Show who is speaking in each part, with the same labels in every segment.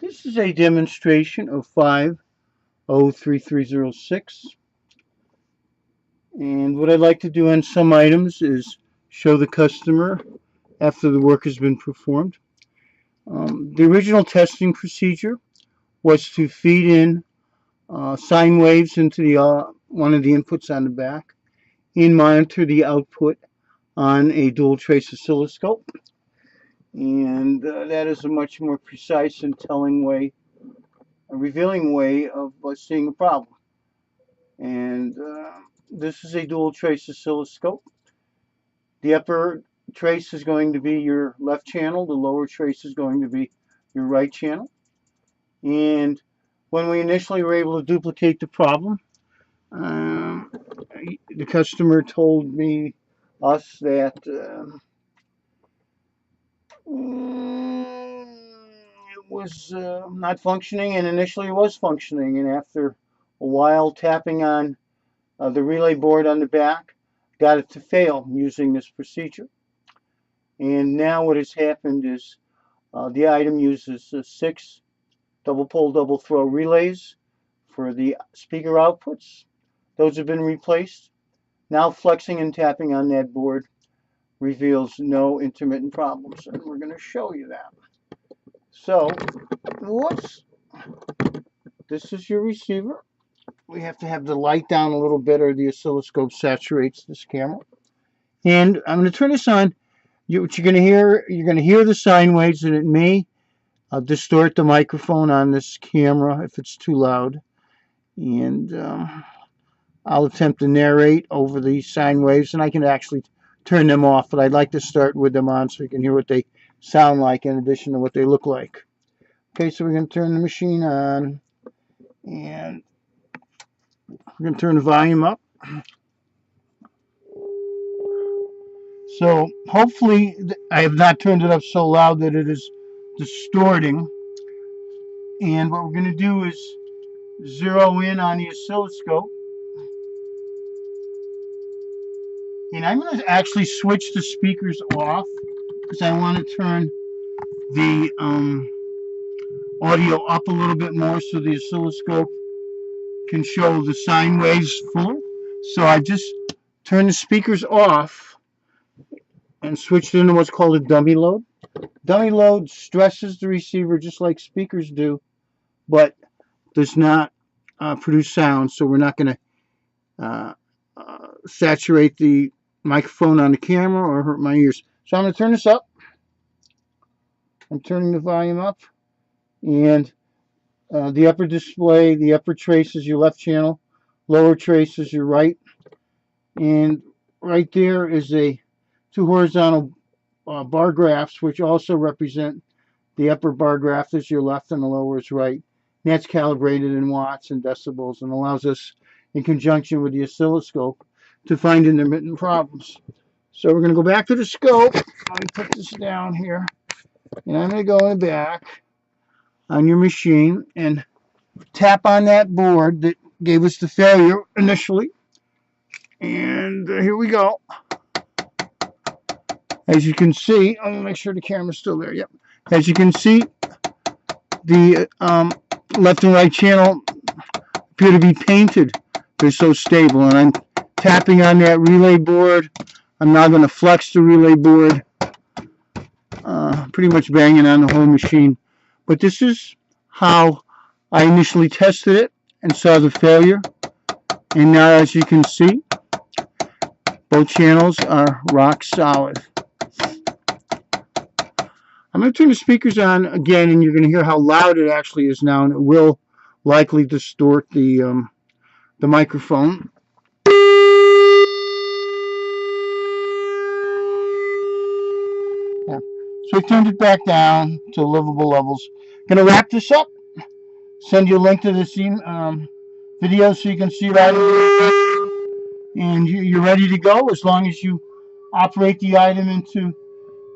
Speaker 1: This is a demonstration of 503306, and what I'd like to do on some items is show the customer after the work has been performed. The original testing procedure was to feed in sine waves into the one of the inputs on the back and monitor the output on a dual trace oscilloscope, and that is a much more precise and telling way, a revealing way of seeing a problem. And this is a dual trace oscilloscope. The upper trace is going to be your left channel, the lower trace is going to be your right channel. And when we initially were able to duplicate the problem, the customer told us that it was not functioning, and initially it was functioning, and after a while tapping on the relay board on the back got it to fail using this procedure. And now what has happened is the item uses 6 double pole double throw relays for the speaker outputs. Those have been replaced. Now flexing and tapping on that board reveals no intermittent problems, and we're going to show you that. So, whoops, this is your receiver. We have to have the light down a little bit or the oscilloscope saturates this camera. And I'm going to turn this on. What you're going to hear the sine waves, and it may distort the microphone on this camera if it's too loud. And I'll attempt to narrate over the sine waves, and I can actually turn them off, but I'd like to start with them on so you can hear what they sound like in addition to what they look like. Okay, so we're going to turn the machine on, and we're going to turn the volume up. So hopefully I have not turned it up so loud that it is distorting. And what we're going to do is zero in on the oscilloscope. And I'm going to actually switch the speakers off because I want to turn the audio up a little bit more so the oscilloscope can show the sine waves fuller. So I just turned the speakers off and switched into what's called a dummy load. Dummy load stresses the receiver just like speakers do, but does not produce sound, so we're not going to saturate the microphone on the camera or hurt my ears. So I'm going to turn this up. I'm turning the volume up, and the upper display, the upper trace is your left channel, lower trace is your right, and right there is two horizontal bar graphs which also represent the upper bar graph is your left and the lower is right. And that's calibrated in watts and decibels and allows us, in conjunction with the oscilloscope, to find intermittent problems. So we're going to go back to the scope. Let me put this down here, and I'm going to go in the back on your machine and tap on that board that gave us the failure initially. And here we go. As you can see, I'm going to make sure the camera's still there. Yep. As you can see, the left and right channel appear to be painted. They're so stable, and I'm tapping on that relay board. I'm now going to flex the relay board, pretty much banging on the whole machine. But this is how I initially tested it and saw the failure. And now, as you can see, both channels are rock solid. I'm going to turn the speakers on again, and you're going to hear how loud it actually is now, and it will likely distort the microphone. Yeah. So I turned it back down to livable levels. Going to wrap this up. Send you a link to this video so you can see that. And you're ready to go as long as you operate the item into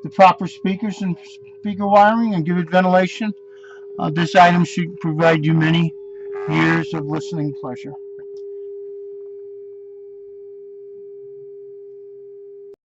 Speaker 1: the proper speakers and speaker wiring and give it ventilation. This item should provide you many years of listening pleasure.